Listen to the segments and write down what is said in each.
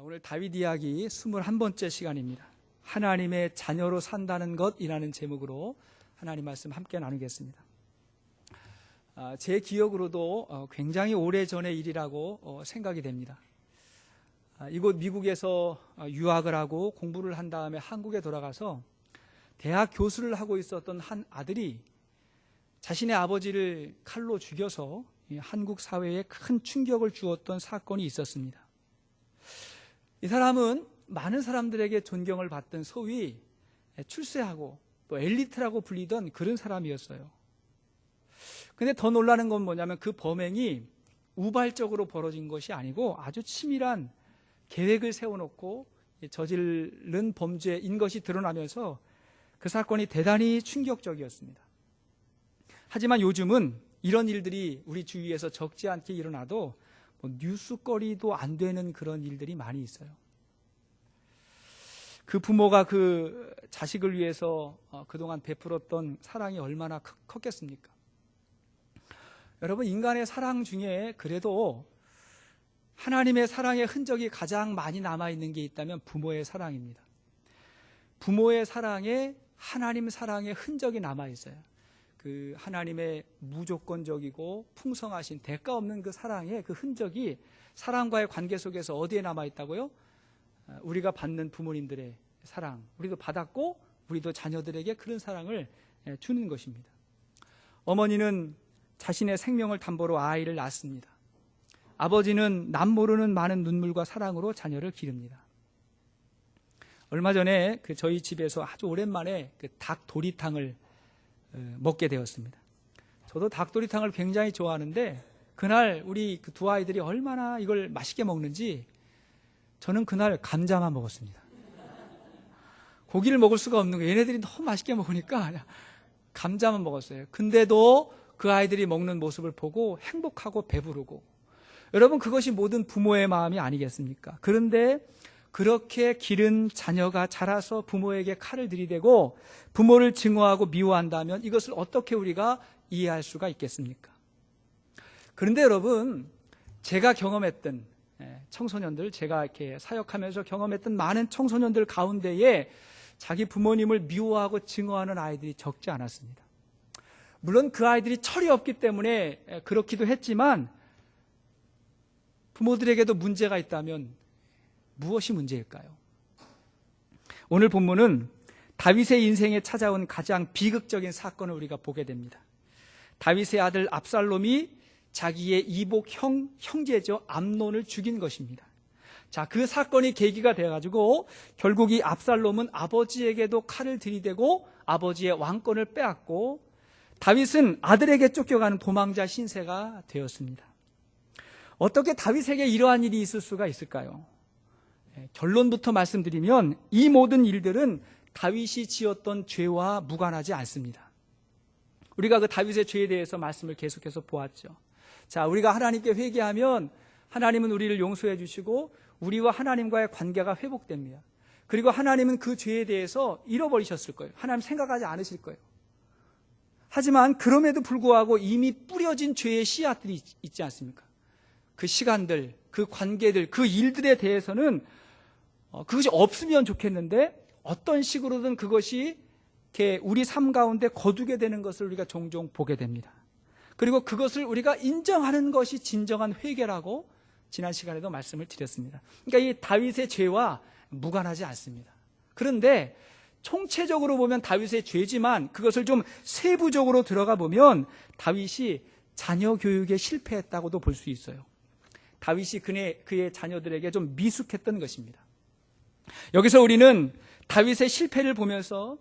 오늘 다윗 이야기 21번째 시간입니다. 하나님의 자녀로 산다는 것이라는 제목으로 하나님 말씀 함께 나누겠습니다. 제 기억으로도 굉장히 오래전의 일이라고 생각이 됩니다. 이곳 미국에서 유학을 하고 공부를 한 다음에 한국에 돌아가서 대학 교수를 하고 있었던 한 아들이 자신의 아버지를 칼로 죽여서 한국 사회에 큰 충격을 주었던 사건이 있었습니다. 이 사람은 많은 사람들에게 존경을 받던 소위 출세하고 또 엘리트라고 불리던 그런 사람이었어요. 근데 더 놀라는 건 뭐냐면 그 범행이 우발적으로 벌어진 것이 아니고 아주 치밀한 계획을 세워놓고 저지른 범죄인 것이 드러나면서 그 사건이 대단히 충격적이었습니다. 하지만 요즘은 이런 일들이 우리 주위에서 적지 않게 일어나도 뉴스거리도 안 되는 그런 일들이 많이 있어요. 그 부모가 그 자식을 위해서 그동안 베풀었던 사랑이 얼마나 컸겠습니까? 여러분, 인간의 사랑 중에 그래도 하나님의 사랑의 흔적이 가장 많이 남아있는 게 있다면 부모의 사랑입니다. 부모의 사랑에 하나님 사랑의 흔적이 남아있어요. 그 하나님의 무조건적이고 풍성하신 대가 없는 그 사랑의 그 흔적이 사랑과의 관계 속에서 어디에 남아있다고요? 우리가 받는 부모님들의 사랑, 우리도 받았고 우리도 자녀들에게 그런 사랑을 주는 것입니다. 어머니는 자신의 생명을 담보로 아이를 낳습니다. 아버지는 남모르는 많은 눈물과 사랑으로 자녀를 기릅니다. 얼마 전에 저희 집에서 아주 오랜만에 닭 도리탕을 먹게 되었습니다. 저도 닭도리탕을 굉장히 좋아하는데 그날 우리 두 아이들이 얼마나 이걸 맛있게 먹는지 저는 그날 감자만 먹었습니다. 고기를 먹을 수가 없는 거예요. 얘네들이 너무 맛있게 먹으니까 감자만 먹었어요. 근데도 그 아이들이 먹는 모습을 보고 행복하고 배부르고, 여러분, 그것이 모든 부모의 마음이 아니겠습니까? 그런데 그렇게 기른 자녀가 자라서 부모에게 칼을 들이대고 부모를 증오하고 미워한다면 이것을 어떻게 우리가 이해할 수가 있겠습니까? 그런데 여러분, 제가 경험했던 청소년들, 제가 이렇게 사역하면서 경험했던 많은 청소년들 가운데에 자기 부모님을 미워하고 증오하는 아이들이 적지 않았습니다. 물론 그 아이들이 철이 없기 때문에 그렇기도 했지만 부모들에게도 문제가 있다면 무엇이 문제일까요? 오늘 본문은 다윗의 인생에 찾아온 가장 비극적인 사건을 우리가 보게 됩니다. 다윗의 아들 압살롬이 자기의 이복 형제죠, 암논을 죽인 것입니다. 자, 그 사건이 계기가 되어가지고 결국 이 압살롬은 아버지에게도 칼을 들이대고 아버지의 왕권을 빼앗고 다윗은 아들에게 쫓겨가는 도망자 신세가 되었습니다. 어떻게 다윗에게 이러한 일이 있을 수가 있을까요? 결론부터 말씀드리면 이 모든 일들은 다윗이 지었던 죄와 무관하지 않습니다. 우리가 그 다윗의 죄에 대해서 말씀을 계속해서 보았죠. 자, 우리가 하나님께 회개하면 하나님은 우리를 용서해 주시고 우리와 하나님과의 관계가 회복됩니다. 그리고 하나님은 그 죄에 대해서 잃어버리셨을 거예요. 하나님 생각하지 않으실 거예요. 하지만 그럼에도 불구하고 이미 뿌려진 죄의 씨앗들이 있지 않습니까? 그 시간들, 그 관계들, 그 일들에 대해서는 그것이 없으면 좋겠는데 어떤 식으로든 그것이 이렇게 우리 삶 가운데 거두게 되는 것을 우리가 종종 보게 됩니다. 그리고 그것을 우리가 인정하는 것이 진정한 회개라고 지난 시간에도 말씀을 드렸습니다. 그러니까 이 다윗의 죄와 무관하지 않습니다. 그런데 총체적으로 보면 다윗의 죄지만 그것을 좀 세부적으로 들어가 보면 다윗이 자녀 교육에 실패했다고도 볼 수 있어요. 다윗이 그의 자녀들에게 좀 미숙했던 것입니다. 여기서 우리는 다윗의 실패를 보면서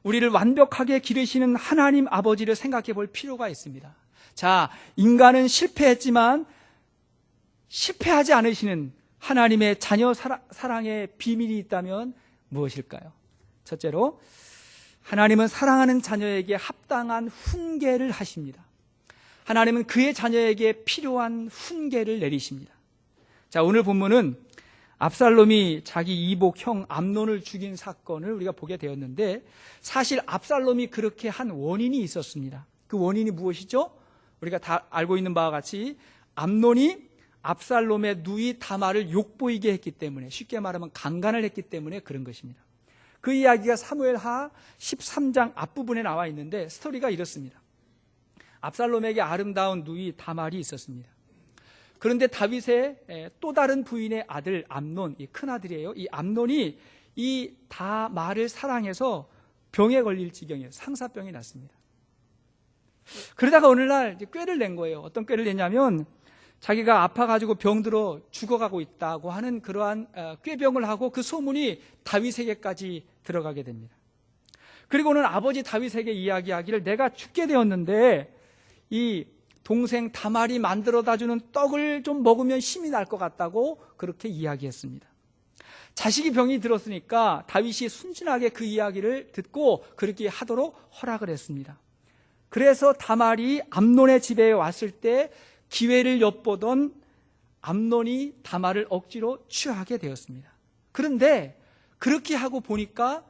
우리를 완벽하게 기르시는 하나님 아버지를 생각해 볼 필요가 있습니다. 자, 인간은 실패했지만 실패하지 않으시는 하나님의 자녀 사랑의 비밀이 있다면 무엇일까요? 첫째로, 하나님은 사랑하는 자녀에게 합당한 훈계를 하십니다. 하나님은 그의 자녀에게 필요한 훈계를 내리십니다. 자, 오늘 본문은 압살롬이 자기 이복 형 암논을 죽인 사건을 우리가 보게 되었는데, 사실 압살롬이 그렇게 한 원인이 있었습니다. 그 원인이 무엇이죠? 우리가 다 알고 있는 바와 같이 암논이 압살롬의 누이 다말을 욕보이게 했기 때문에, 쉽게 말하면 강간을 했기 때문에 그런 것입니다. 그 이야기가 사무엘하 13장 앞부분에 나와 있는데 스토리가 이렇습니다. 압살롬에게 아름다운 누이 다말이 있었습니다. 그런데 다윗의 또 다른 부인의 아들 암논, 이 큰아들이에요. 이 암논이 이 다말을 사랑해서 병에 걸릴 지경이에요. 상사병이 났습니다. 그러다가 어느 날 꾀를 낸 거예요. 어떤 꾀를 냈냐면 자기가 아파가지고 병들어 죽어가고 있다고 하는 그러한 꾀병을 하고 그 소문이 다윗에게까지 들어가게 됩니다. 그리고는 아버지 다윗에게 이야기하기를 내가 죽게 되었는데 이 동생 다말이 만들어다 주는 떡을 좀 먹으면 힘이 날 것 같다고 그렇게 이야기했습니다. 자식이 병이 들었으니까 다윗이 순진하게 그 이야기를 듣고 그렇게 하도록 허락을 했습니다. 그래서 다말이 암논의 집에 왔을 때 기회를 엿보던 암논이 다말을 억지로 취하게 되었습니다. 그런데 그렇게 하고 보니까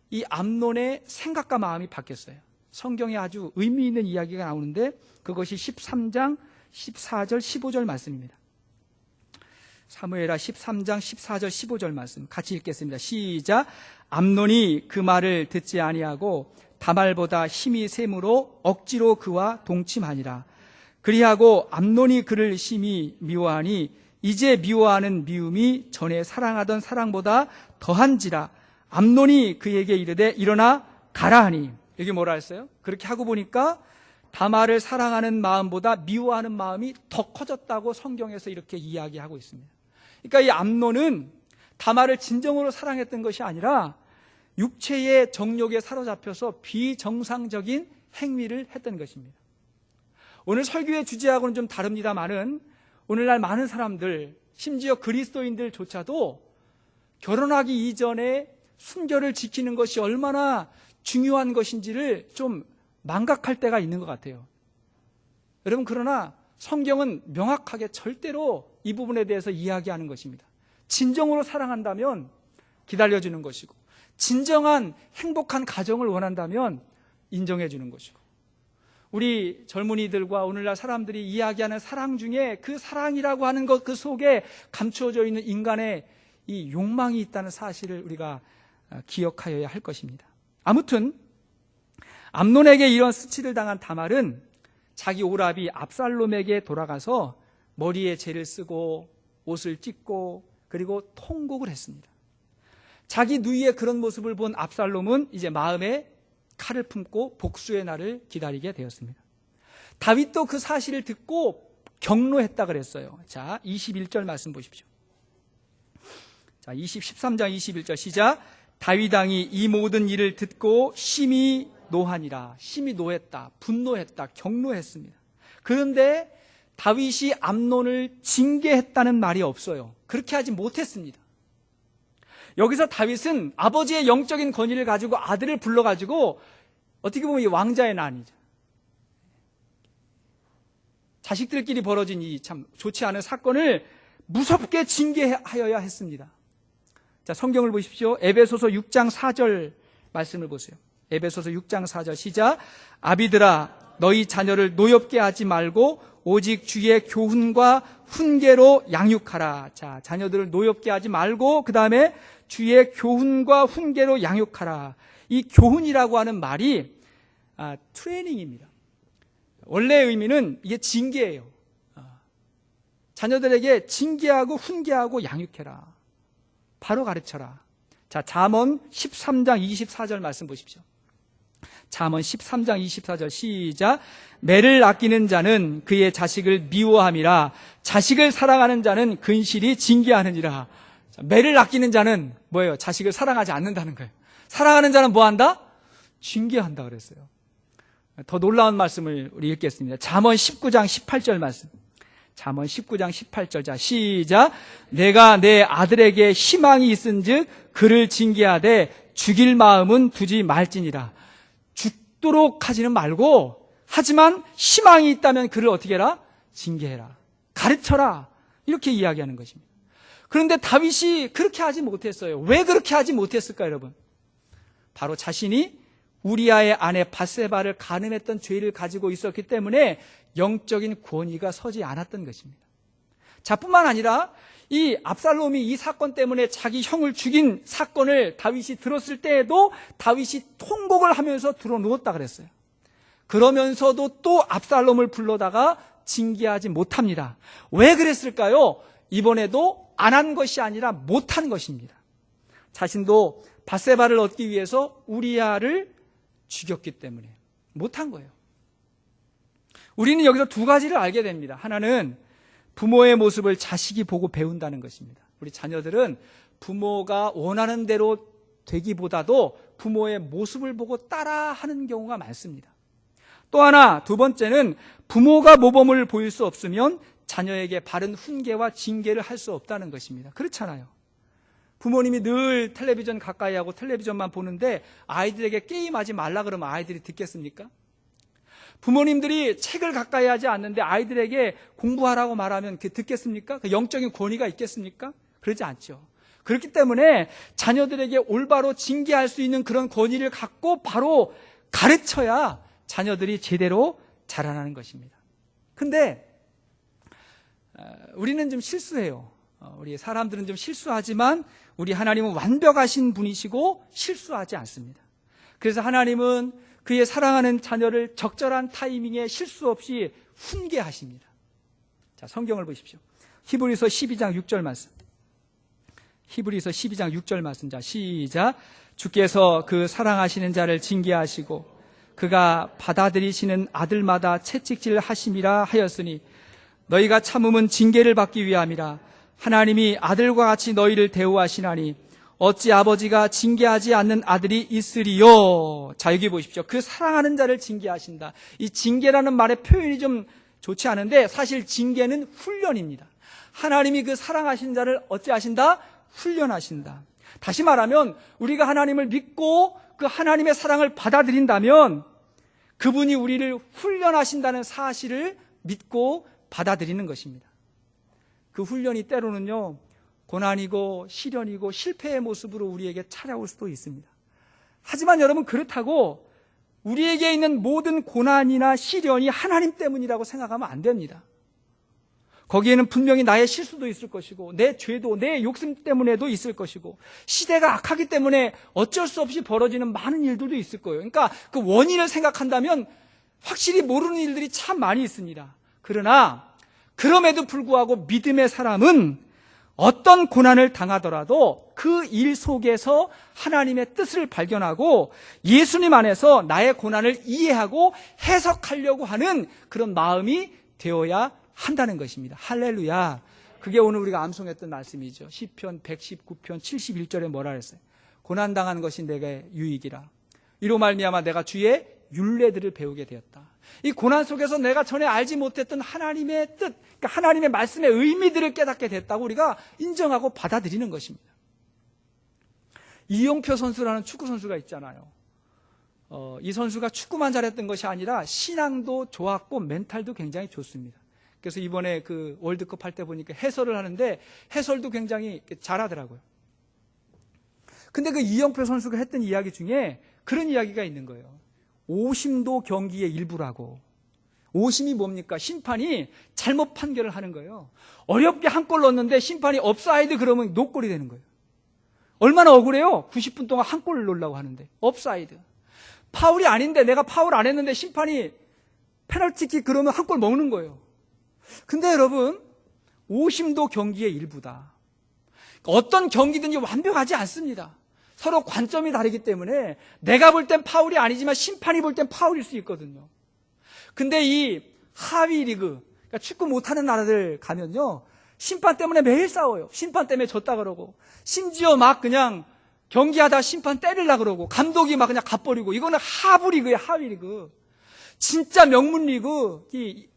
이 암논의 생각과 마음이 바뀌었어요. 성경에 아주 의미 있는 이야기가 나오는데 그것이 13장 14절 15절 말씀입니다. 사무엘하 13장 14절 15절 말씀 같이 읽겠습니다. 시작. 암논이 그 말을 듣지 아니하고 다말보다 힘이 셈으로 억지로 그와 동침하니라. 그리하고 암논이 그를 심히 미워하니 이제 미워하는 미움이 전에 사랑하던 사랑보다 더한지라. 암논이 그에게 이르되 일어나 가라 하니. 여기 뭐라 했어요? 그렇게 하고 보니까 다말을 사랑하는 마음보다 미워하는 마음이 더 커졌다고 성경에서 이렇게 이야기하고 있습니다. 그러니까 이 암논은 다말을 진정으로 사랑했던 것이 아니라 육체의 정욕에 사로잡혀서 비정상적인 행위를 했던 것입니다. 오늘 설교의 주제하고는 좀 다릅니다만은 오늘날 많은 사람들, 심지어 그리스도인들조차도 결혼하기 이전에 순결을 지키는 것이 얼마나 중요한 것인지를 좀 망각할 때가 있는 것 같아요. 여러분, 그러나 성경은 명확하게 절대로 이 부분에 대해서 이야기하는 것입니다. 진정으로 사랑한다면 기다려주는 것이고, 진정한 행복한 가정을 원한다면 인정해 주는 것이고, 우리 젊은이들과 오늘날 사람들이 이야기하는 사랑 중에 그 사랑이라고 하는 것 그 속에 감추어져 있는 인간의 이 욕망이 있다는 사실을 우리가 기억하여야 할 것입니다. 아무튼 암논에게 이런 스치를 당한 다말은 자기 오라비 압살롬에게 돌아가서 머리에 재를 쓰고 옷을 찢고 그리고 통곡을 했습니다. 자기 누이의 그런 모습을 본 압살롬은 이제 마음에 칼을 품고 복수의 날을 기다리게 되었습니다. 다윗도 그 사실을 듣고 격노했다 그랬어요. 자, 21절 말씀 보십시오. 자, 13장 21절 시작. 다윗 왕이 이 모든 일을 듣고 심히 노하니라. 심히 노했다, 분노했다, 격노했습니다. 그런데 다윗이 암논을 징계했다는 말이 없어요. 그렇게 하지 못했습니다. 여기서 다윗은 아버지의 영적인 권위를 가지고 아들을 불러가지고 어떻게 보면 이 왕자의 난이죠. 자식들끼리 벌어진 이 참 좋지 않은 사건을 무섭게 징계하여야 했습니다. 자, 성경을 보십시오. 에베소서 6장 4절 말씀을 보세요. 에베소서 6장 4절 시작. 아비들아 너희 자녀를 노엽게 하지 말고 오직 주의 교훈과 훈계로 양육하라. 자, 자녀들을 노엽게 하지 말고 그 다음에 주의 교훈과 훈계로 양육하라. 이 교훈이라고 하는 말이 트레이닝입니다. 원래의 의미는 이게 징계예요. 자녀들에게 징계하고 훈계하고 양육해라. 바로 가르쳐라. 자, 잠언 13장 24절 말씀 보십시오. 잠언 13장 24절 시작. 매를 아끼는 자는 그의 자식을 미워함이라. 자식을 사랑하는 자는 근실이 징계하느니라. 자, 매를 아끼는 자는 뭐예요? 자식을 사랑하지 않는다는 거예요. 사랑하는 자는 뭐 한다? 징계한다 그랬어요. 더 놀라운 말씀을 우리 읽겠습니다. 잠언 19장 18절 말씀. 잠언 19장 18절. 자, 시작. 내가 내 아들에게 희망이 있은즉 그를 징계하되 죽일 마음은 두지 말지니라. 죽도록 하지는 말고, 하지만 희망이 있다면 그를 어떻게 해라? 징계해라. 가르쳐라. 이렇게 이야기하는 것입니다. 그런데 다윗이 그렇게 하지 못했어요. 왜 그렇게 하지 못했을까요, 여러분? 바로 자신이 우리아의 아내 밧세바를 간음했던 죄를 가지고 있었기 때문에 영적인 권위가 서지 않았던 것입니다. 자, 뿐만 아니라 이 압살롬이 이 사건 때문에 자기 형을 죽인 사건을 다윗이 들었을 때에도 다윗이 통곡을 하면서 들어누웠다 그랬어요. 그러면서도 또 압살롬을 불러다가 징계하지 못합니다. 왜 그랬을까요? 이번에도 안 한 것이 아니라 못한 것입니다. 자신도 밧세바를 얻기 위해서 우리야를 죽였기 때문에 못한 거예요. 우리는 여기서 두 가지를 알게 됩니다. 하나는 부모의 모습을 자식이 보고 배운다는 것입니다. 우리 자녀들은 부모가 원하는 대로 되기보다도 부모의 모습을 보고 따라하는 경우가 많습니다. 또 하나, 두 번째는 부모가 모범을 보일 수 없으면 자녀에게 바른 훈계와 징계를 할 수 없다는 것입니다. 그렇잖아요. 부모님이 늘 텔레비전 가까이 하고 텔레비전만 보는데 아이들에게 게임하지 말라 그러면 아이들이 듣겠습니까? 부모님들이 책을 가까이 하지 않는데 아이들에게 공부하라고 말하면 듣겠습니까? 그 영적인 권위가 있겠습니까? 그러지 않죠. 그렇기 때문에 자녀들에게 올바로 징계할 수 있는 그런 권위를 갖고 바로 가르쳐야 자녀들이 제대로 자라나는 것입니다. 근데 우리는 좀 실수해요. 우리 사람들은 좀 실수하지만 우리 하나님은 완벽하신 분이시고 실수하지 않습니다. 그래서 하나님은 그의 사랑하는 자녀를 적절한 타이밍에 실수 없이 훈계하십니다. 자, 성경을 보십시오. 히브리서 12장 6절 말씀. 히브리서 12장 6절 말씀. 자, 시작. 주께서 그 사랑하시는 자를 징계하시고 그가 받아들이시는 아들마다 채찍질 하심이라 하였으니 너희가 참음은 징계를 받기 위함이라. 하나님이 아들과 같이 너희를 대우하시나니 어찌 아버지가 징계하지 않는 아들이 있으리요. 자, 여기 보십시오. 그 사랑하는 자를 징계하신다. 이 징계라는 말의 표현이 좀 좋지 않은데 사실 징계는 훈련입니다. 하나님이 그 사랑하신 자를 어찌 하신다? 훈련하신다. 다시 말하면 우리가 하나님을 믿고 그 하나님의 사랑을 받아들인다면 그분이 우리를 훈련하신다는 사실을 믿고 받아들이는 것입니다. 그 훈련이 때로는요, 고난이고 시련이고 실패의 모습으로 우리에게 찾아올 수도 있습니다. 하지만 여러분, 그렇다고 우리에게 있는 모든 고난이나 시련이 하나님 때문이라고 생각하면 안 됩니다. 거기에는 분명히 나의 실수도 있을 것이고 내 죄도 내 욕심 때문에도 있을 것이고 시대가 악하기 때문에 어쩔 수 없이 벌어지는 많은 일들도 있을 거예요. 그러니까 그 원인을 생각한다면 확실히 모르는 일들이 참 많이 있습니다. 그러나 그럼에도 불구하고 믿음의 사람은 어떤 고난을 당하더라도 그 일 속에서 하나님의 뜻을 발견하고 예수님 안에서 나의 고난을 이해하고 해석하려고 하는 그런 마음이 되어야 한다는 것입니다. 할렐루야. 그게 오늘 우리가 암송했던 말씀이죠. 시편 119편 71절에 뭐라 그랬어요? 고난당한 것이 내게 유익이라. 이로 말미암아 내가 주의 율례들을 배우게 되었다. 이 고난 속에서 내가 전에 알지 못했던 하나님의 뜻, 그러니까 하나님의 말씀의 의미들을 깨닫게 됐다고 우리가 인정하고 받아들이는 것입니다. 이용표 선수라는 축구 선수가 있잖아요. 이 선수가 축구만 잘했던 것이 아니라 신앙도 좋았고 멘탈도 굉장히 좋습니다. 그래서 이번에 그 월드컵 할 때 보니까 해설을 하는데 해설도 굉장히 잘하더라고요. 근데 그 이영표 선수가 했던 이야기 중에 그런 이야기가 있는 거예요. 오심도 경기의 일부라고. 오심이 뭡니까? 심판이 잘못 판결을 하는 거예요. 어렵게 한 골 넣었는데 심판이 업사이드 그러면 노골이 되는 거예요. 얼마나 억울해요? 90분 동안 한 골을 넣으려고 하는데 업사이드. 파울이 아닌데 내가 파울 안 했는데 심판이 페널티킥 그러면 한 골 먹는 거예요. 근데 여러분, 오심도 경기의 일부다. 어떤 경기든지 완벽하지 않습니다. 서로 관점이 다르기 때문에 내가 볼 땐 파울이 아니지만 심판이 볼 땐 파울일 수 있거든요. 근데 이 하위 리그, 그러니까 축구 못하는 나라들 가면요, 심판 때문에 매일 싸워요. 심판 때문에 졌다 그러고, 심지어 막 그냥 경기하다 심판 때리려 그러고, 감독이 막 그냥 갚버리고. 이거는 하부 리그예요, 하위 리그. 진짜 명문 리그,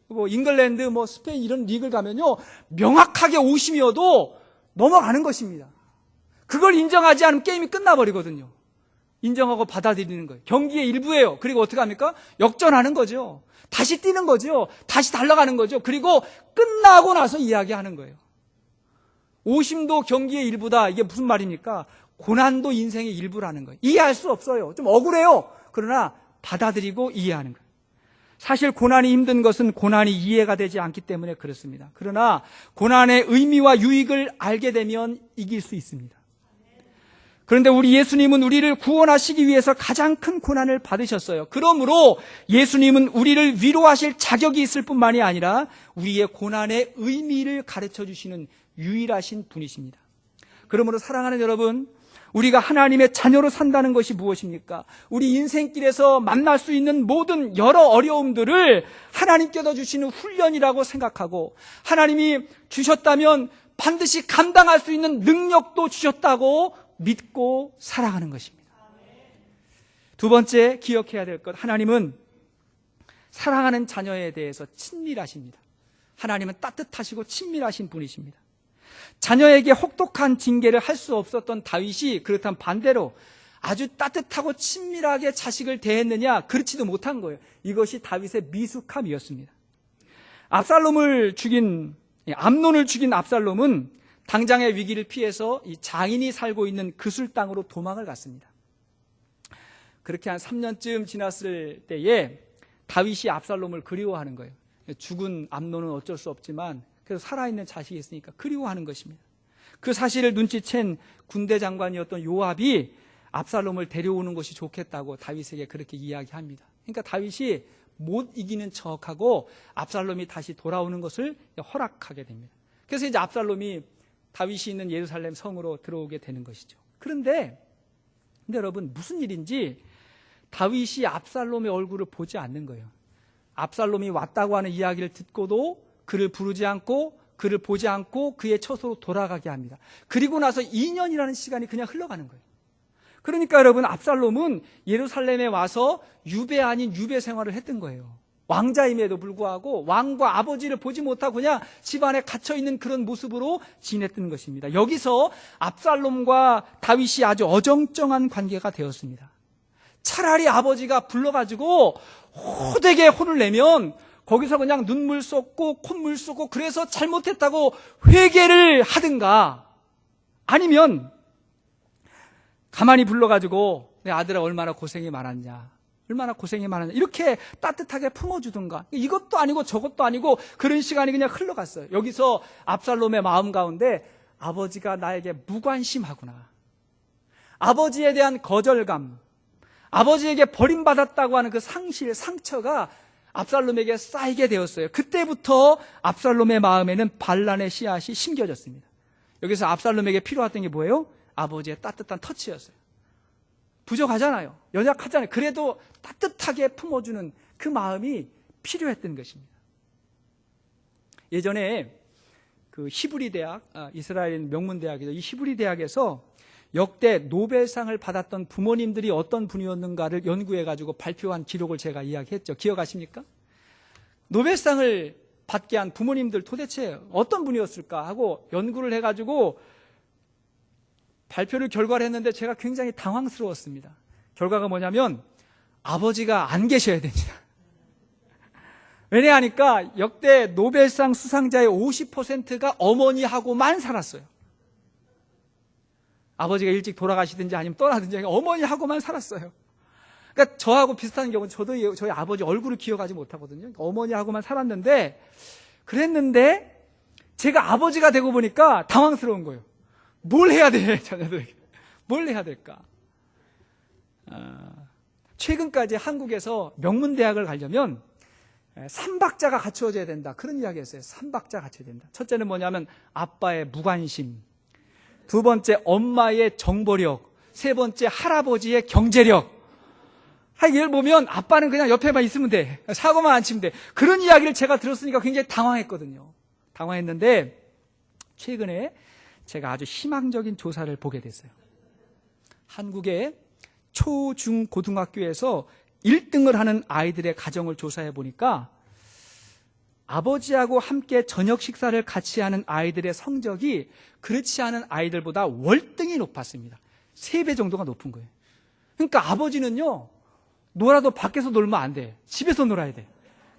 뭐 잉글랜드, 뭐 스페인 이런 리그를 가면요, 명확하게 오심이어도 넘어가는 것입니다. 그걸 인정하지 않으면 게임이 끝나버리거든요. 인정하고 받아들이는 거예요. 경기의 일부예요. 그리고 어떻게 합니까? 역전하는 거죠. 다시 뛰는 거죠. 다시 달려가는 거죠. 그리고 끝나고 나서 이야기하는 거예요. 오심도 경기의 일부다. 이게 무슨 말입니까? 고난도 인생의 일부라는 거예요. 이해할 수 없어요. 좀 억울해요. 그러나 받아들이고 이해하는 거예요. 사실 고난이 힘든 것은 고난이 이해가 되지 않기 때문에 그렇습니다. 그러나 고난의 의미와 유익을 알게 되면 이길 수 있습니다. 그런데 우리 예수님은 우리를 구원하시기 위해서 가장 큰 고난을 받으셨어요. 그러므로 예수님은 우리를 위로하실 자격이 있을 뿐만이 아니라 우리의 고난의 의미를 가르쳐 주시는 유일하신 분이십니다. 그러므로 사랑하는 여러분, 우리가 하나님의 자녀로 산다는 것이 무엇입니까? 우리 인생길에서 만날 수 있는 모든 여러 어려움들을 하나님께서 주시는 훈련이라고 생각하고, 하나님이 주셨다면 반드시 감당할 수 있는 능력도 주셨다고 믿고 살아가는 것입니다. 두 번째 기억해야 될 것, 하나님은 사랑하는 자녀에 대해서 친밀하십니다. 하나님은 따뜻하시고 친밀하신 분이십니다. 자녀에게 혹독한 징계를 할 수 없었던 다윗이 그렇다면 반대로 아주 따뜻하고 친밀하게 자식을 대했느냐? 그렇지도 못한 거예요. 이것이 다윗의 미숙함이었습니다. 암논을 죽인 압살롬은 당장의 위기를 피해서 이 장인이 살고 있는 그술 땅으로 도망을 갔습니다. 그렇게 한 3년쯤 지났을 때에 다윗이 압살롬을 그리워하는 거예요. 죽은 암논은 어쩔 수 없지만 그래서 살아있는 자식이 있으니까 그리워하는 것입니다. 그 사실을 눈치챈 군대 장관이었던 요압이 압살롬을 데려오는 것이 좋겠다고 다윗에게 그렇게 이야기합니다. 그러니까 다윗이 못 이기는 척하고 압살롬이 다시 돌아오는 것을 허락하게 됩니다. 그래서 이제 압살롬이 다윗이 있는 예루살렘 성으로 들어오게 되는 것이죠. 그런데 여러분, 무슨 일인지 다윗이 압살롬의 얼굴을 보지 않는 거예요. 압살롬이 왔다고 하는 이야기를 듣고도 그를 부르지 않고 그를 보지 않고 그의 처소로 돌아가게 합니다. 그리고 나서 2년이라는 시간이 그냥 흘러가는 거예요. 그러니까 여러분, 압살롬은 예루살렘에 와서 유배 아닌 유배 생활을 했던 거예요. 왕자임에도 불구하고 왕과 아버지를 보지 못하고 그냥 집안에 갇혀있는 그런 모습으로 지냈던 것입니다. 여기서 압살롬과 다윗이 아주 어정쩡한 관계가 되었습니다. 차라리 아버지가 불러가지고 호되게 혼을 내면 거기서 그냥 눈물 쏟고 콧물 쏟고 그래서 잘못했다고 회개를 하든가, 아니면 가만히 불러가지고 내 아들아 얼마나 고생이 많았냐, 얼마나 고생이 많았냐 이렇게 따뜻하게 품어주든가. 이것도 아니고 저것도 아니고 그런 시간이 그냥 흘러갔어요. 여기서 압살롬의 마음 가운데 아버지가 나에게 무관심하구나, 아버지에 대한 거절감, 아버지에게 버림받았다고 하는 그 상실, 상처가 압살롬에게 쌓이게 되었어요. 그때부터 압살롬의 마음에는 반란의 씨앗이 심겨졌습니다. 여기서 압살롬에게 필요했던 게 뭐예요? 아버지의 따뜻한 터치였어요. 부족하잖아요. 연약하잖아요. 그래도 따뜻하게 품어주는 그 마음이 필요했던 것입니다. 예전에 그 히브리 대학, 이스라엘 명문 대학이죠. 이 히브리 대학에서 역대 노벨상을 받았던 부모님들이 어떤 분이었는가를 연구해가지고 발표한 기록을 제가 이야기했죠. 기억하십니까? 노벨상을 받게 한 부모님들 도대체 어떤 분이었을까 하고 연구를 해가지고 결과를 했는데 제가 굉장히 당황스러웠습니다. 결과가 뭐냐면 아버지가 안 계셔야 됩니다. 왜냐하니까 역대 노벨상 수상자의 50%가 어머니하고만 살았어요. 아버지가 일찍 돌아가시든지 아니면 떠나든지 어머니하고만 살았어요. 그러니까 저하고 비슷한 경우는 저도 저희 아버지 얼굴을 기억하지 못하거든요. 어머니하고만 살았는데, 그랬는데 제가 아버지가 되고 보니까 당황스러운 거예요. 뭘 해야 돼, 자녀들에게. 뭘 해야 될까? 최근까지 한국에서 명문대학을 가려면 3박자가 갖추어져야 된다, 그런 이야기 했어요. 3박자 갖춰야 된다. 첫째는 뭐냐면 아빠의 무관심, 두 번째 엄마의 정보력, 세 번째 할아버지의 경제력. 이걸 보면 아빠는 그냥 옆에만 있으면 돼, 사고만 안 치면 돼, 그런 이야기를 제가 들었으니까 굉장히 당황했거든요. 당황했는데 최근에 제가 아주 희망적인 조사를 보게 됐어요. 한국의 초, 중, 고등학교에서 1등을 하는 아이들의 가정을 조사해 보니까 아버지하고 함께 저녁 식사를 같이 하는 아이들의 성적이 그렇지 않은 아이들보다 월등히 높았습니다. 3배 정도가 높은 거예요. 그러니까 아버지는요, 놀아도 밖에서 놀면 안 돼. 집에서 놀아야 돼.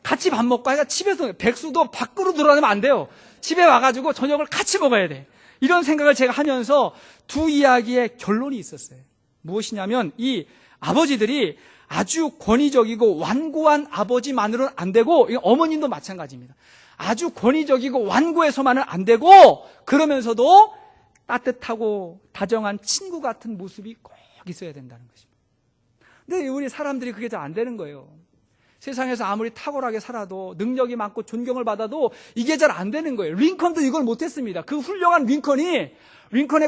같이 밥 먹고 하니까 집에서, 백수도 밖으로 돌아다니면 안 돼요. 집에 와가지고 저녁을 같이 먹어야 돼. 이런 생각을 제가 하면서 두 이야기의 결론이 있었어요. 무엇이냐면 이 아버지들이 아주 권위적이고 완고한 아버지만으로는 안 되고, 어머님도 마찬가지입니다. 아주 권위적이고 완고해서만은 안 되고, 그러면서도 따뜻하고 다정한 친구 같은 모습이 꼭 있어야 된다는 것입니다. 근데 우리 사람들이 그게 잘 안 되는 거예요. 세상에서 아무리 탁월하게 살아도, 능력이 많고 존경을 받아도 이게 잘 안 되는 거예요. 링컨도 이걸 못했습니다. 그 훌륭한 링컨의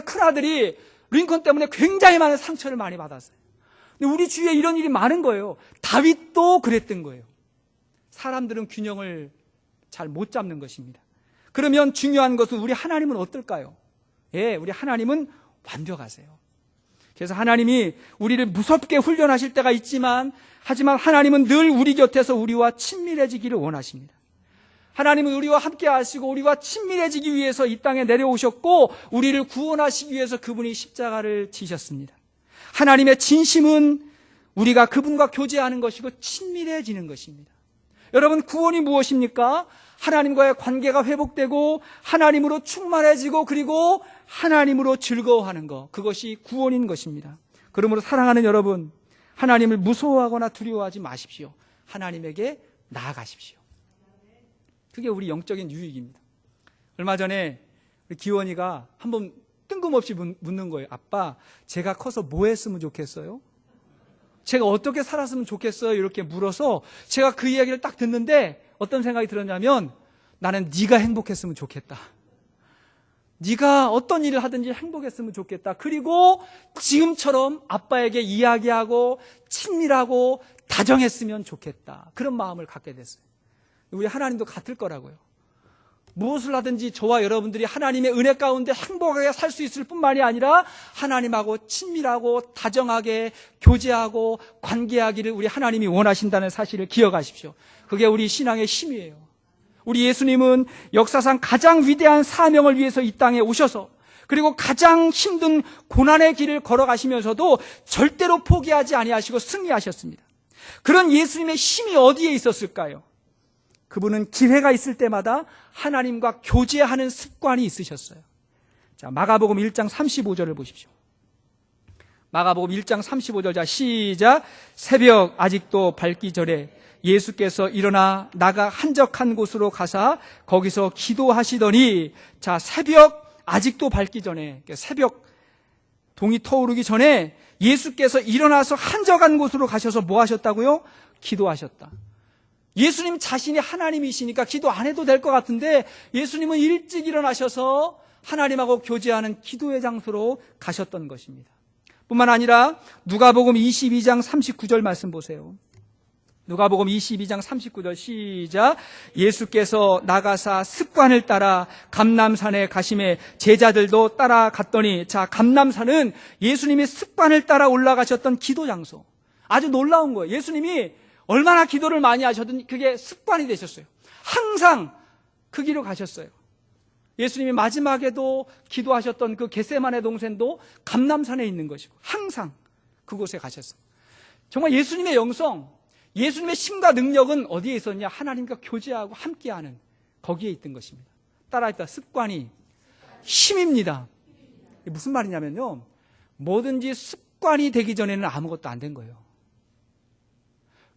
큰아들이 링컨 때문에 굉장히 많은 상처를 많이 받았어요. 근데 우리 주위에 이런 일이 많은 거예요. 다윗도 그랬던 거예요. 사람들은 균형을 잘 못 잡는 것입니다. 그러면 중요한 것은 우리 하나님은 어떨까요? 예, 우리 하나님은 완벽하세요. 그래서 하나님이 우리를 무섭게 훈련하실 때가 있지만, 하지만 하나님은 늘 우리 곁에서 우리와 친밀해지기를 원하십니다. 하나님은 우리와 함께 하시고 우리와 친밀해지기 위해서 이 땅에 내려오셨고, 우리를 구원하시기 위해서 그분이 십자가를 지셨습니다. 하나님의 진심은 우리가 그분과 교제하는 것이고 친밀해지는 것입니다. 여러분, 구원이 무엇입니까? 하나님과의 관계가 회복되고 하나님으로 충만해지고 그리고 하나님으로 즐거워하는 것, 그것이 구원인 것입니다. 그러므로 사랑하는 여러분, 하나님을 무서워하거나 두려워하지 마십시오. 하나님에게 나아가십시오. 그게 우리 영적인 유익입니다. 얼마 전에 우리 기원이가 한번 뜬금없이 묻는 거예요. 아빠, 제가 커서 뭐 했으면 좋겠어요? 제가 어떻게 살았으면 좋겠어요? 이렇게 물어서 제가 그 이야기를 딱 듣는데 어떤 생각이 들었냐면, 나는 네가 행복했으면 좋겠다. 네가 어떤 일을 하든지 행복했으면 좋겠다. 그리고 지금처럼 아빠에게 이야기하고 친밀하고 다정했으면 좋겠다. 그런 마음을 갖게 됐어요. 우리 하나님도 같을 거라고요. 무엇을 하든지 저와 여러분들이 하나님의 은혜 가운데 행복하게 살 수 있을 뿐만이 아니라 하나님하고 친밀하고 다정하게 교제하고 관계하기를 우리 하나님이 원하신다는 사실을 기억하십시오. 그게 우리 신앙의 힘이에요. 우리 예수님은 역사상 가장 위대한 사명을 위해서 이 땅에 오셔서, 그리고 가장 힘든 고난의 길을 걸어가시면서도 절대로 포기하지 아니하시고 승리하셨습니다. 그런 예수님의 힘이 어디에 있었을까요? 그분은 기회가 있을 때마다 하나님과 교제하는 습관이 있으셨어요. 자, 마가복음 1장 35절을 보십시오. 마가복음 1장 35절, 자, 시작. 새벽 아직도 밝기 전에 예수께서 일어나 나가 한적한 곳으로 가사 거기서 기도하시더니, 자, 새벽 아직도 밝기 전에, 새벽 동이 터오르기 전에 예수께서 일어나서 한적한 곳으로 가셔서 뭐 하셨다고요? 기도하셨다. 예수님 자신이 하나님이시니까 기도 안 해도 될 것 같은데, 예수님은 일찍 일어나셔서 하나님하고 교제하는 기도의 장소로 가셨던 것입니다. 뿐만 아니라 누가복음 22장 39절 말씀 보세요. 누가복음 22장 39절 시작. 예수께서 나가사 습관을 따라 감람산에 가심에 제자들도 따라갔더니, 자, 감람산은 예수님이 습관을 따라 올라가셨던 기도 장소. 아주 놀라운 거예요. 예수님이 얼마나 기도를 많이 하셨든 그게 습관이 되셨어요. 항상 그 길로 가셨어요. 예수님이 마지막에도 기도하셨던 그 겟세마네 동산도 감람산에 있는 것이고 항상 그곳에 가셨어요. 정말 예수님의 영성, 예수님의 힘과 능력은 어디에 있었냐? 하나님과 교제하고 함께하는 거기에 있던 것입니다. 따라했다. 습관이 힘입니다. 이게 무슨 말이냐면요, 뭐든지 습관이 되기 전에는 아무것도 안 된 거예요.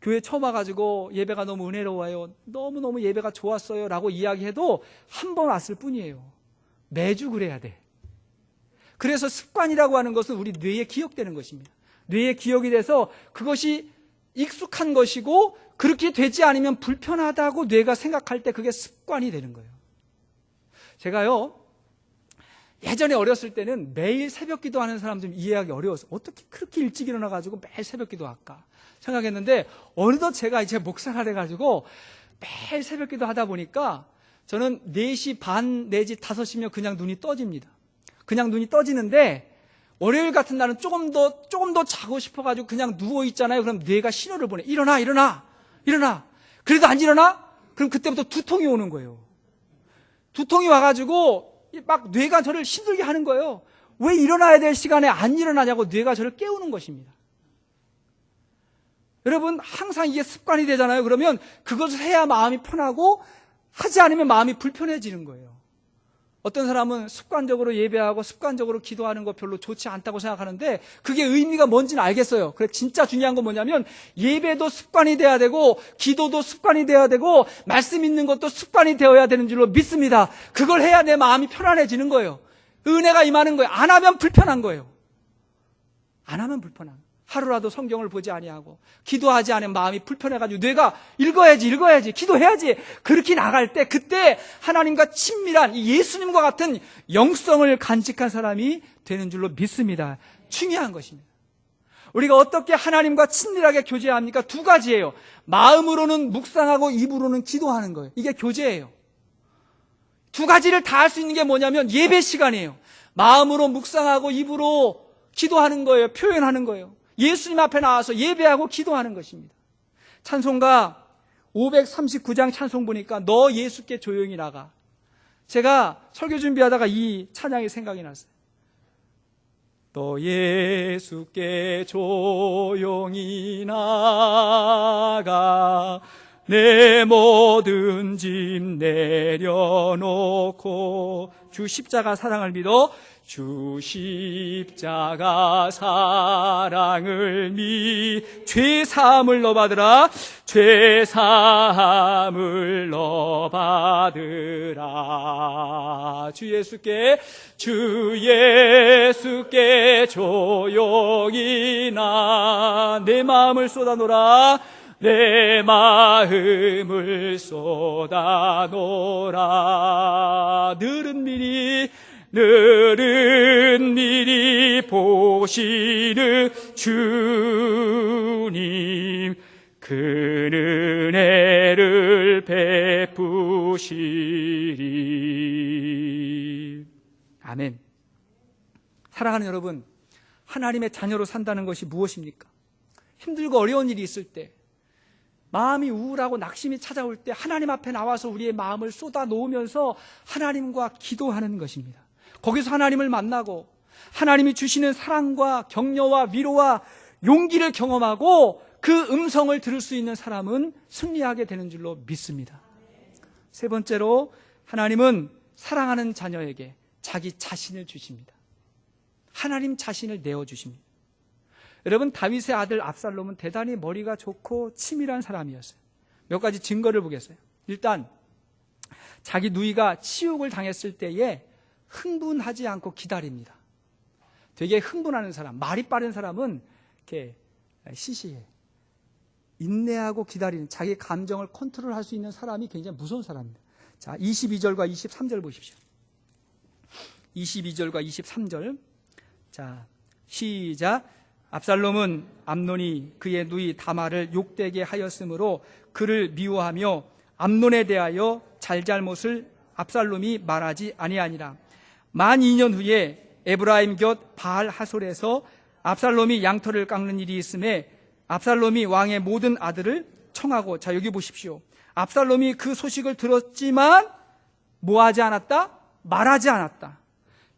교회 처음 와가지고 예배가 너무 은혜로워요, 너무너무 예배가 좋았어요 라고 이야기해도 한 번 왔을 뿐이에요. 매주 그래야 돼. 그래서 습관이라고 하는 것은 우리 뇌에 기억되는 것입니다. 뇌에 기억이 돼서 그것이 익숙한 것이고, 그렇게 되지 않으면 불편하다고 뇌가 생각할 때 그게 습관이 되는 거예요. 제가요, 예전에 어렸을 때는 매일 새벽 기도하는 사람 좀 이해하기 어려워서 어떻게 그렇게 일찍 일어나가지고 매일 새벽 기도할까 생각했는데, 어느덧 제가 이제 목사가 돼가지고 매일 새벽 기도 하다 보니까 저는 4시 반 내지 5시면 그냥 눈이 떠집니다. 그냥 눈이 떠지는데, 월요일 같은 날은 조금 더 자고 싶어가지고 그냥 누워있잖아요. 그럼 뇌가 신호를 보내. 일어나. 그래도 안 일어나? 그럼 그때부터 두통이 오는 거예요. 두통이 와가지고 막 뇌가 저를 힘들게 하는 거예요. 왜 일어나야 될 시간에 안 일어나냐고 뇌가 저를 깨우는 것입니다. 여러분, 항상 이게 습관이 되잖아요. 그러면 그것을 해야 마음이 편하고, 하지 않으면 마음이 불편해지는 거예요. 어떤 사람은 습관적으로 예배하고 습관적으로 기도하는 거 별로 좋지 않다고 생각하는데 그게 의미가 뭔지는 알겠어요. 그래, 진짜 중요한 건 뭐냐면 예배도 습관이 돼야 되고 기도도 습관이 돼야 되고 말씀 읽는 것도 습관이 되어야 되는 줄로 믿습니다. 그걸 해야 내 마음이 편안해지는 거예요. 은혜가 임하는 거예요. 안 하면 불편한 거예요. 안 하면 불편한 거예요. 하루라도 성경을 보지 아니하고 기도하지 않으면 마음이 불편해가지고 뇌가 읽어야지 기도해야지 그렇게 나갈 때 그때 하나님과 친밀한 예수님과 같은 영성을 간직한 사람이 되는 줄로 믿습니다. 중요한 것입니다. 우리가 어떻게 하나님과 친밀하게 교제합니까? 두 가지예요. 마음으로는 묵상하고 입으로는 기도하는 거예요. 이게 교제예요. 두 가지를 다 할 수 있는 게 뭐냐면 예배 시간이에요. 마음으로 묵상하고 입으로 기도하는 거예요. 표현하는 거예요. 예수님 앞에 나와서 예배하고 기도하는 것입니다. 찬송가 539장 찬송 보니까 너 예수께 조용히 나가. 제가 설교 준비하다가 이 찬양이 생각이 났어요. 너 예수께 조용히 나가 내 모든 짐 내려놓고 주 십자가 사랑을 믿어 주 십자가 사랑을 죄사함을 너 받으라 죄사함을 너 받으라 주 예수께 조용히 나 내 마음을 쏟아놓으라 내 마음을 쏟아놓으라 늘은 미리 보시는 주님 그 은혜를 베푸시리. 아멘. 사랑하는 여러분, 하나님의 자녀로 산다는 것이 무엇입니까? 힘들고 어려운 일이 있을 때, 마음이 우울하고 낙심이 찾아올 때 하나님 앞에 나와서 우리의 마음을 쏟아 놓으면서 하나님과 기도하는 것입니다. 거기서 하나님을 만나고 하나님이 주시는 사랑과 격려와 위로와 용기를 경험하고 그 음성을 들을 수 있는 사람은 승리하게 되는 줄로 믿습니다. 세 번째로 하나님은 사랑하는 자녀에게 자기 자신을 주십니다. 하나님 자신을 내어주십니다. 여러분, 다윗의 아들 압살롬은 대단히 머리가 좋고 치밀한 사람이었어요. 몇 가지 증거를 보겠어요. 일단 자기 누이가 치욕을 당했을 때에 흥분하지 않고 기다립니다. 되게 흥분하는 사람, 말이 빠른 사람은 이렇게 시시해. 인내하고 기다리는, 자기 감정을 컨트롤할 수 있는 사람이 굉장히 무서운 사람입니다. 자, 22절과 23절 보십시오. 22절과 23절. 자, 시작. 압살롬은 암논이 그의 누이 다말을 욕되게 하였으므로 그를 미워하며 암논에 대하여 잘잘못을 압살롬이 말하지 아니하니라. 만 2년 후에 에브라임 곁 바알 하솔에서 압살롬이 양털을 깎는 일이 있음에 압살롬이 왕의 모든 아들을 청하고, 자 여기 보십시오. 압살롬이 그 소식을 들었지만 뭐 하지 않았다? 말하지 않았다.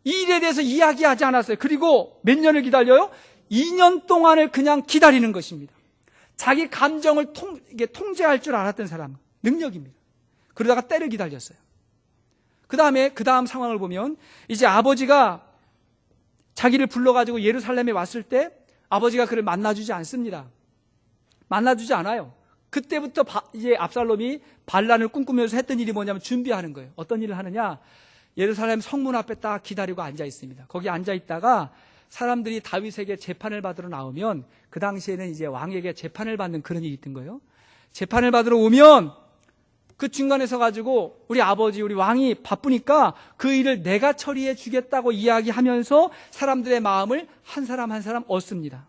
이 일에 대해서 이야기하지 않았어요. 그리고 몇 년을 기다려요? 2년 동안을 그냥 기다리는 것입니다. 자기 감정을 통제할 줄 알았던 사람, 능력입니다. 그러다가 때를 기다렸어요. 그 다음 상황을 보면 이제 아버지가 자기를 불러가지고 예루살렘에 왔을 때 아버지가 그를 만나주지 않습니다. 만나주지 않아요. 그때부터 이제 압살롬이 반란을 꿈꾸면서 했던 일이 뭐냐면 준비하는 거예요. 어떤 일을 하느냐? 예루살렘 성문 앞에 딱 기다리고 앉아 있습니다. 거기 앉아 있다가 사람들이 다윗에게 재판을 받으러 나오면, 그 당시에는 이제 왕에게 재판을 받는 그런 일이 있던 거예요. 재판을 받으러 오면 그 중간에 서 가지고 우리 아버지, 우리 왕이 바쁘니까 그 일을 내가 처리해 주겠다고 이야기하면서 사람들의 마음을 한 사람 한 사람 얻습니다.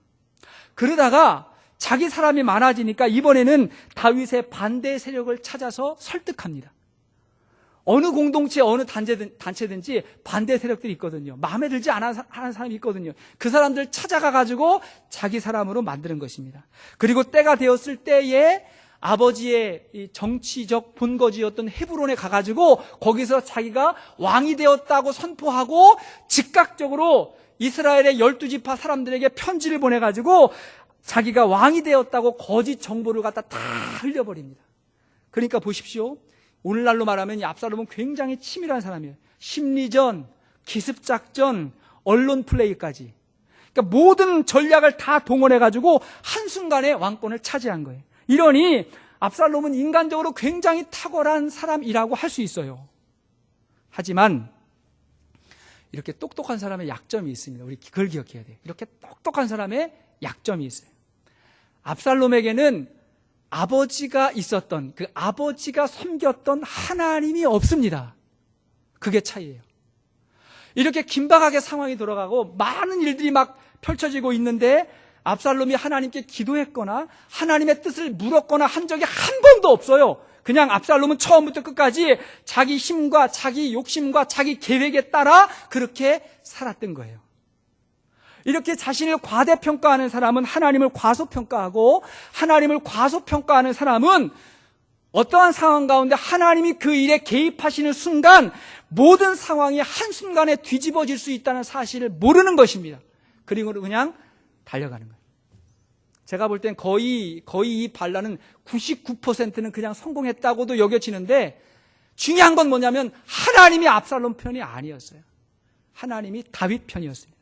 그러다가 자기 사람이 많아지니까 이번에는 다윗의 반대 세력을 찾아서 설득합니다. 어느 공동체, 어느 단체든지 반대 세력들이 있거든요. 마음에 들지 않은 사람이 있거든요. 그 사람들 찾아가 가지고 자기 사람으로 만드는 것입니다. 그리고 때가 되었을 때에 아버지의 이 정치적 본거지였던 헤브론에 가가지고 거기서 자기가 왕이 되었다고 선포하고 즉각적으로 이스라엘의 12지파 사람들에게 편지를 보내가지고 자기가 왕이 되었다고 거짓 정보를 갖다 다 흘려버립니다. 그러니까 보십시오. 오늘날로 말하면 이 압살롬은 굉장히 치밀한 사람이에요. 심리전, 기습작전, 언론 플레이까지. 그러니까 모든 전략을 다 동원해가지고 한순간에 왕권을 차지한 거예요. 이러니 압살롬은 인간적으로 굉장히 탁월한 사람이라고 할 수 있어요. 하지만 이렇게 똑똑한 사람의 약점이 있습니다. 우리 그걸 기억해야 돼요. 이렇게 똑똑한 사람의 약점이 있어요. 압살롬에게는 아버지가 있었던, 그 아버지가 섬겼던 하나님이 없습니다. 그게 차이예요. 이렇게 긴박하게 상황이 돌아가고 많은 일들이 막 펼쳐지고 있는데 압살롬이 하나님께 기도했거나 하나님의 뜻을 물었거나 한 적이 한 번도 없어요. 그냥 압살롬은 처음부터 끝까지 자기 힘과 자기 욕심과 자기 계획에 따라 그렇게 살았던 거예요. 이렇게 자신을 과대평가하는 사람은 하나님을 과소평가하고, 하나님을 과소평가하는 사람은 어떠한 상황 가운데 하나님이 그 일에 개입하시는 순간 모든 상황이 한순간에 뒤집어질 수 있다는 사실을 모르는 것입니다. 그리고 그냥 달려가는 거예요. 제가 볼 땐 거의 이 반란은 99%는 그냥 성공했다고도 여겨지는데, 중요한 건 뭐냐면 하나님이 압살롬 편이 아니었어요. 하나님이 다윗 편이었습니다.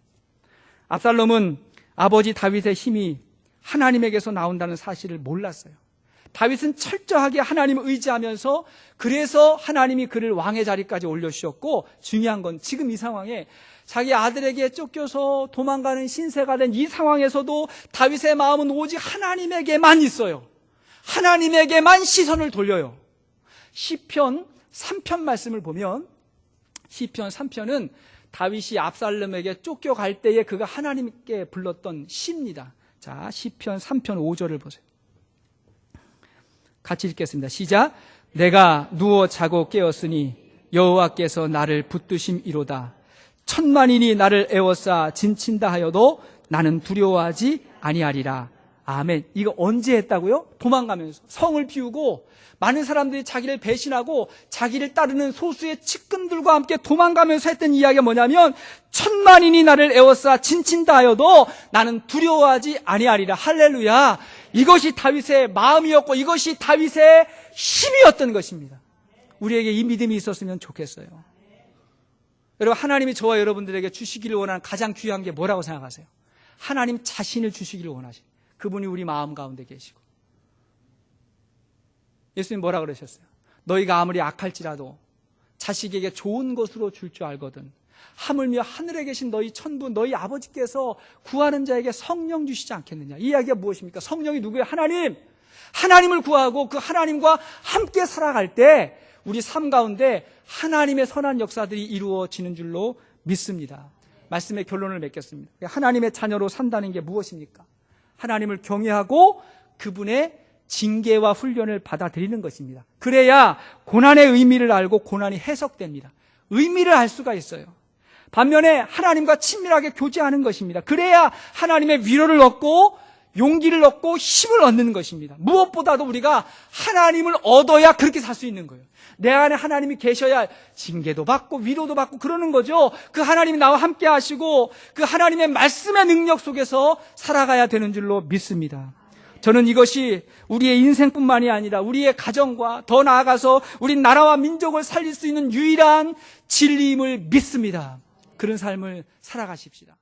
압살롬은 아버지 다윗의 힘이 하나님에게서 나온다는 사실을 몰랐어요. 다윗은 철저하게 하나님을 의지하면서, 그래서 하나님이 그를 왕의 자리까지 올려주셨고, 중요한 건 지금 이 상황에 자기 아들에게 쫓겨서 도망가는 신세가 된 이 상황에서도 다윗의 마음은 오직 하나님에게만 있어요. 하나님에게만 시선을 돌려요. 시편 3편 말씀을 보면, 시편 3편은 다윗이 압살롬에게 쫓겨갈 때에 그가 하나님께 불렀던 시입니다. 자, 시편 3편 5절을 보세요. 같이 읽겠습니다. 시작. 내가 누워 자고 깨었으니 여호와께서 나를 붙드심이로다. 천만인이 나를 에워싸 진친다 하여도 나는 두려워하지 아니하리라. 아멘. 이거 언제 했다고요? 도망가면서. 성을 비우고 많은 사람들이 자기를 배신하고 자기를 따르는 소수의 측근들과 함께 도망가면서 했던 이야기가 뭐냐면, 천만인이 나를 에워싸 진친다 하여도 나는 두려워하지 아니하리라. 할렐루야. 이것이 다윗의 마음이었고 이것이 다윗의 힘이었던 것입니다. 우리에게 이 믿음이 있었으면 좋겠어요. 여러분, 하나님이 저와 여러분들에게 주시기를 원하는 가장 귀한 게 뭐라고 생각하세요? 하나님 자신을 주시기를 원하시고, 그분이 우리 마음 가운데 계시고. 예수님 뭐라 그러셨어요? 너희가 아무리 악할지라도 자식에게 좋은 것으로 줄 줄 알거든. 하물며 하늘에 계신 너희 천부 너희 아버지께서 구하는 자에게 성령 주시지 않겠느냐. 이 이야기가 무엇입니까? 성령이 누구예요? 하나님. 하나님을 구하고 그 하나님과 함께 살아갈 때 우리 삶 가운데 하나님의 선한 역사들이 이루어지는 줄로 믿습니다. 말씀의 결론을 맺겠습니다. 하나님의 자녀로 산다는 게 무엇입니까? 하나님을 경외하고 그분의 징계와 훈련을 받아들이는 것입니다. 그래야 고난의 의미를 알고 고난이 해석됩니다. 의미를 알 수가 있어요. 반면에 하나님과 친밀하게 교제하는 것입니다. 그래야 하나님의 위로를 얻고 용기를 얻고 힘을 얻는 것입니다. 무엇보다도 우리가 하나님을 얻어야 그렇게 살 수 있는 거예요. 내 안에 하나님이 계셔야 징계도 받고 위로도 받고 그러는 거죠. 그 하나님이 나와 함께 하시고 그 하나님의 말씀의 능력 속에서 살아가야 되는 줄로 믿습니다. 저는 이것이 우리의 인생뿐만이 아니라 우리의 가정과 더 나아가서 우리 나라와 민족을 살릴 수 있는 유일한 진리임을 믿습니다. 그런 삶을 살아가십시다.